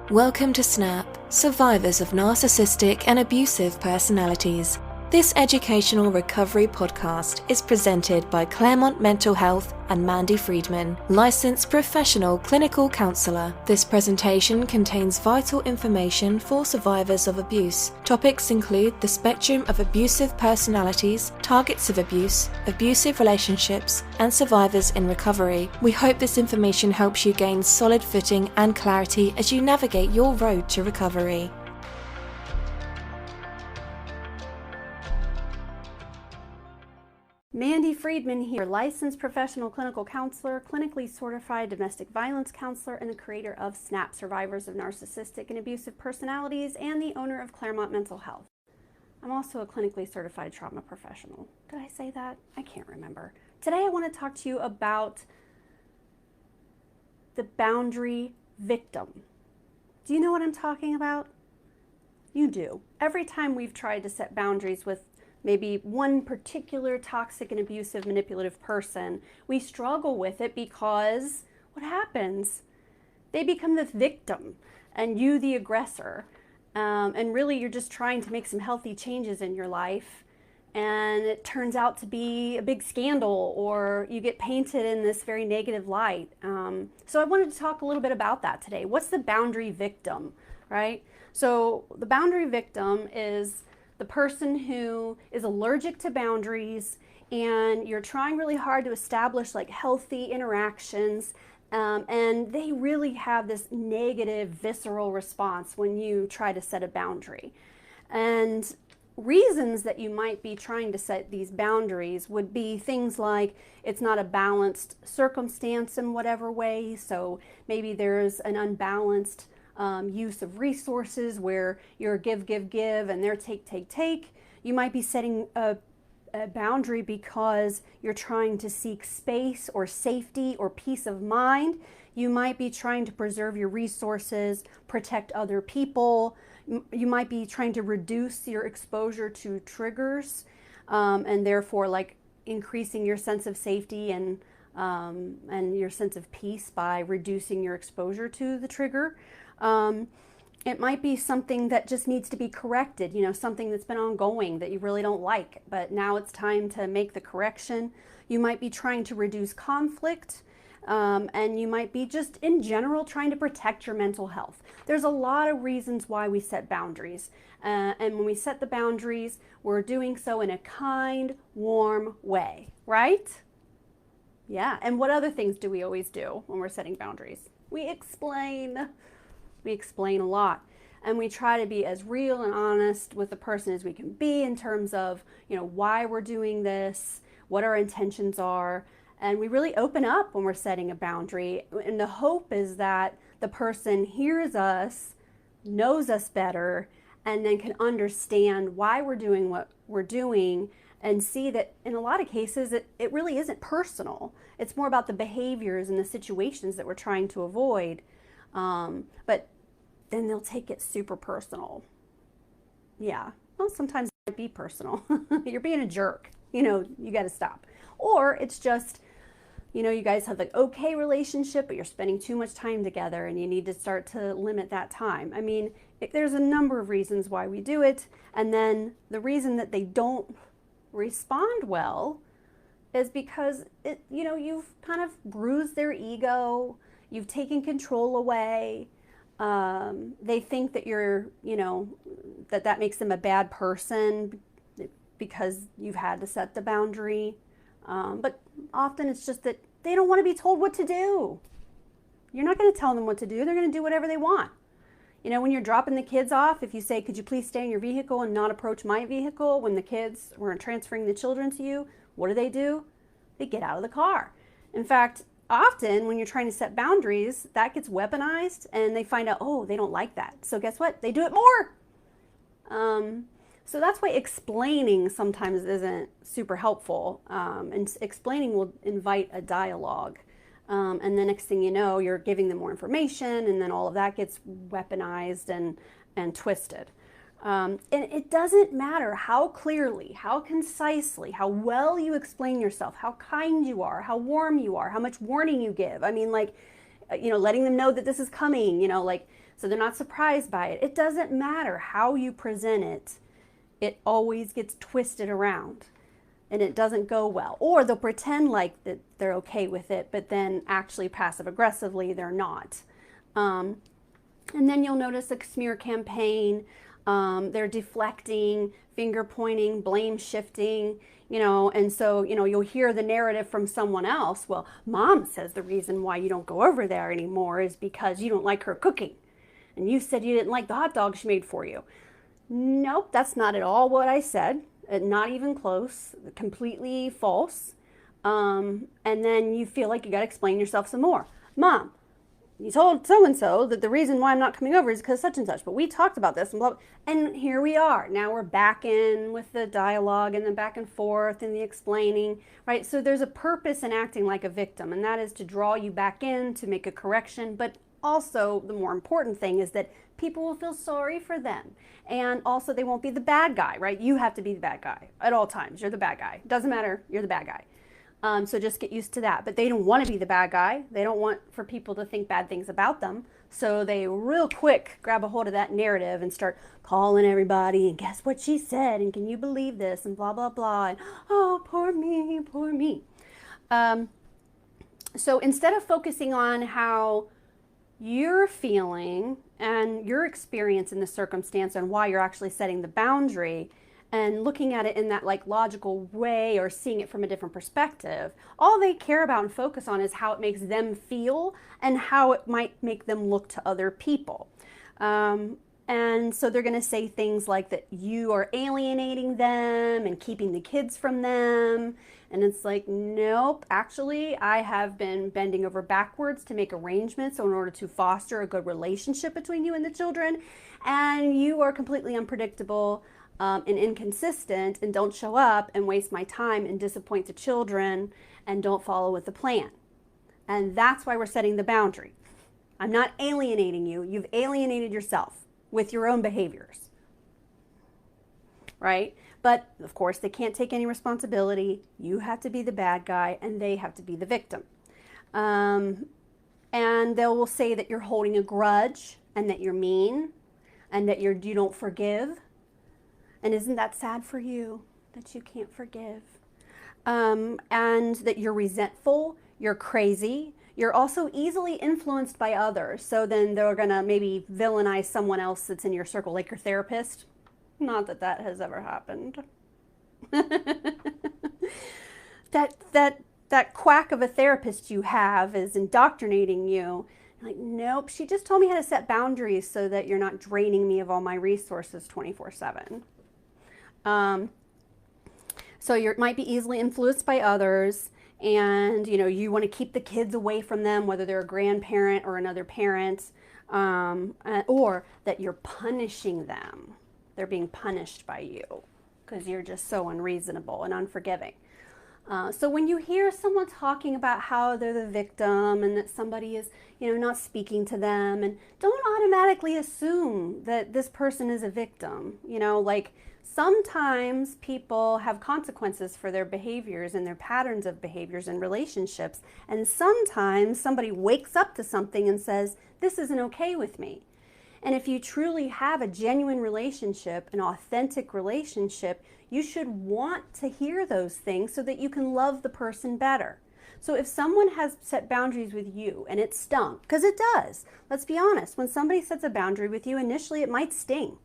Welcome to SNAP, Survivors of Narcissistic and Abusive Personalities. This educational recovery podcast is presented by Claremont Mental Health and Mandy Friedman, licensed professional clinical counselor. This presentation contains vital information for survivors of abuse. Topics include the spectrum of abusive personalities, targets of abuse, abusive relationships, and survivors in recovery. We hope this information helps you gain solid footing and clarity as you navigate your road to recovery. Mandy Friedman here, licensed professional clinical counselor, clinically certified domestic violence counselor, and the creator of SNAP, Survivors of Narcissistic and Abusive Personalities, and the owner of Claremont Mental Health. I'm also a clinically certified trauma professional. Did I say that? I can't remember. Today I want to talk to you about the boundary victim. Do you know what I'm talking about? You do. Every time we've tried to set boundaries with maybe one particular toxic and abusive manipulative person, we struggle with it because what happens? They become the victim and you the aggressor. And really you're just trying to make some healthy changes in your life, and it turns out to be a big scandal, or you get painted in this very negative light. So I wanted to talk a little bit about that today. What's the boundary victim, right? So the boundary victim is the person who is allergic to boundaries, and you're trying really hard to establish like healthy interactions, and they really have this negative visceral response when you try to set a boundary. And reasons that you might be trying to set these boundaries would be things like it's not a balanced circumstance in whatever way. So maybe there's an unbalanced use of resources where you're give, and they're take. You might be setting a boundary because you're trying to seek space or safety or peace of mind. You might be trying to preserve your resources, protect other people. You might be trying to reduce your exposure to triggers, and therefore like increasing your sense of safety and your sense of peace by reducing your exposure to the trigger. It might be something that just needs to be corrected, something that's been ongoing that you really don't like, but now it's time to make the correction. You might be trying to reduce conflict, and you might be just in general trying to protect your mental health. There's a lot of reasons why we set boundaries, and when we set the boundaries, we're doing so in a kind, warm way, right? Yeah, and what other things do we always do when we're setting boundaries? We explain a lot, and we try to be as real and honest with the person as we can be in terms of, why we're doing this, what our intentions are, and we really open up when we're setting a boundary. And the hope is that the person hears us, knows us better, and then can understand why we're doing what we're doing, and see that in a lot of cases it really isn't personal. It's more about the behaviors and the situations that we're trying to avoid. But then they'll take it super personal. Yeah, well, sometimes it might be personal. You're being a jerk, you got to stop. Or it's just, you guys have the okay relationship, but you're spending too much time together and you need to start to limit that time. I mean, there's a number of reasons why we do it. And then the reason that they don't respond well is because you've kind of bruised their ego. You've taken control away. They think that you're, that makes them a bad person because you've had to set the boundary. But often it's just that they don't want to be told what to do. You're not going to tell them what to do. They're going to do whatever they want. When you're dropping the kids off, if you say, could you please stay in your vehicle and not approach my vehicle when the kids were transferring the children to you, what do? They get out of the car. In fact, often when you're trying to set boundaries, that gets weaponized and they find out, oh, they don't like that. So guess what? They do it more. So that's why explaining sometimes isn't super helpful. And explaining will invite a dialogue. And the next thing you know, you're giving them more information, and then all of that gets weaponized and twisted. And it doesn't matter how clearly, how concisely, how well you explain yourself, how kind you are, how warm you are, how much warning you give. I mean, like, letting them know that this is coming, like, so they're not surprised by it. It doesn't matter how you present it. It always gets twisted around and it doesn't go well. Or they'll pretend like that they're okay with it, but then actually passive aggressively, they're not. And then you'll notice a smear campaign. They're deflecting, finger pointing, blame shifting, and so, you'll hear the narrative from someone else. Well, mom says the reason why you don't go over there anymore is because you don't like her cooking. And you said you didn't like the hot dog she made for you. Nope, that's not at all what I said. Not even close, completely false. And then you feel like you got to explain yourself some more. Mom, you told so-and-so that the reason why I'm not coming over is because such and such, but we talked about this and blah, blah. And here we are. Now we're back in with the dialogue and the back and forth and the explaining, right? So there's a purpose in acting like a victim, and that is to draw you back in, to make a correction. But also the more important thing is that people will feel sorry for them. And also they won't be the bad guy, right? You have to be the bad guy at all times. You're the bad guy. Doesn't matter. You're the bad guy. So just get used to that. But they don't want to be the bad guy. They don't want for people to think bad things about them. So they real quick grab a hold of that narrative and start calling everybody and guess what she said and can you believe this and blah, blah, blah. And oh, poor me, poor me. So instead of focusing on how you're feeling and your experience in the circumstance and why you're actually setting the boundary, and looking at it in that like logical way or seeing it from a different perspective, all they care about and focus on is how it makes them feel and how it might make them look to other people. And so they're going to say things like that you are alienating them and keeping the kids from them. And it's like, nope, actually, I have been bending over backwards to make arrangements in order to foster a good relationship between you and the children. And you are completely unpredictable and inconsistent and don't show up and waste my time and disappoint the children and don't follow with the plan. And that's why we're setting the boundary. I'm not alienating you. You've alienated yourself with your own behaviors, right? But of course, they can't take any responsibility. You have to be the bad guy and they have to be the victim. And they will say that you're holding a grudge and that you're mean and that you don't forgive. And isn't that sad for you that you can't forgive? And that you're resentful, you're crazy, you're also easily influenced by others. So then they're gonna maybe villainize someone else that's in your circle, like your therapist. Not that that has ever happened. That quack of a therapist you have is indoctrinating you. Like, nope, she just told me how to set boundaries so that you're not draining me of all my resources 24/7. So you might be easily influenced by others, and you want to keep the kids away from them, whether they're a grandparent or another parent, or that you're punishing them. They're being punished by you because you're just so unreasonable and unforgiving. So when you hear someone talking about how they're the victim and that somebody is, not speaking to them, and don't automatically assume that this person is a victim. Like sometimes people have consequences for their behaviors and their patterns of behaviors and relationships. And sometimes somebody wakes up to something and says, this isn't okay with me. And if you truly have a genuine relationship, an authentic relationship, you should want to hear those things so that you can love the person better. So if someone has set boundaries with you and it stung, because it does, let's be honest, when somebody sets a boundary with you, initially it might sting,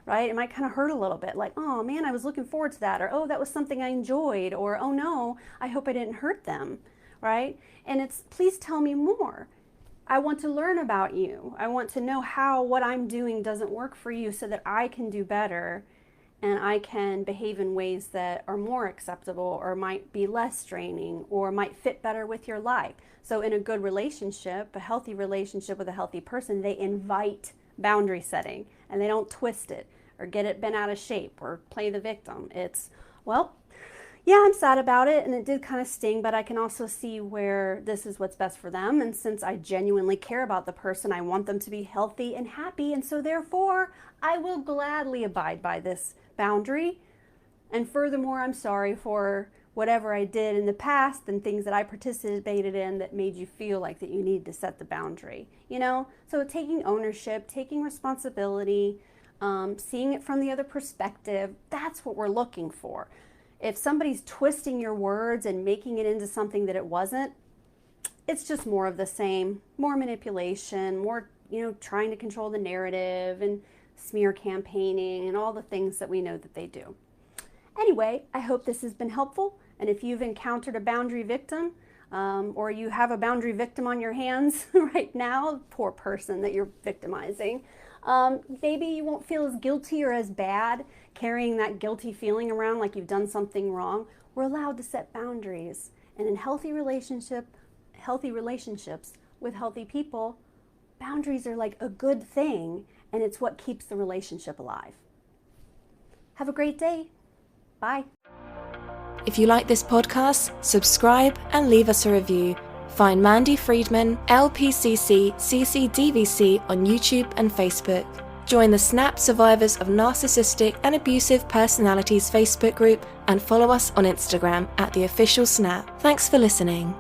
right? It might kind of hurt a little bit, like, oh man, I was looking forward to that, or oh, that was something I enjoyed, or oh no, I hope I didn't hurt them, right? And it's, please tell me more. I want to learn about you. I want to know how what I'm doing doesn't work for you so that I can do better and I can behave in ways that are more acceptable or might be less draining or might fit better with your life. So in a good relationship, a healthy relationship with a healthy person, they invite boundary setting and they don't twist it or get it bent out of shape or play the victim. It's, well, yeah, I'm sad about it and it did kind of sting, but I can also see where this is what's best for them. And since I genuinely care about the person, I want them to be healthy and happy. And so therefore, I will gladly abide by this boundary. And furthermore, I'm sorry for whatever I did in the past and things that I participated in that made you feel like that you need to set the boundary, you know? So taking ownership, taking responsibility, seeing it from the other perspective, that's what we're looking for. If somebody's twisting your words and making it into something that it wasn't, it's just more of the same, more manipulation, more, trying to control the narrative and smear campaigning and all the things that we know that they do. Anyway, I hope this has been helpful. And if you've encountered a boundary victim, or you have a boundary victim on your hands right now, poor person that you're victimizing, maybe you won't feel as guilty or as bad carrying that guilty feeling around like you've done something wrong. We're allowed to set boundaries. And in healthy relationships with healthy people, boundaries are like a good thing, and it's what keeps the relationship alive. Have a great day. Bye. If you like this podcast, subscribe and leave us a review. Find Mandy Friedman, LPCC, CCDVC on YouTube and Facebook. Join the SNAP Survivors of Narcissistic and Abusive Personalities Facebook group and follow us on Instagram @theofficialsnap. Thanks for listening.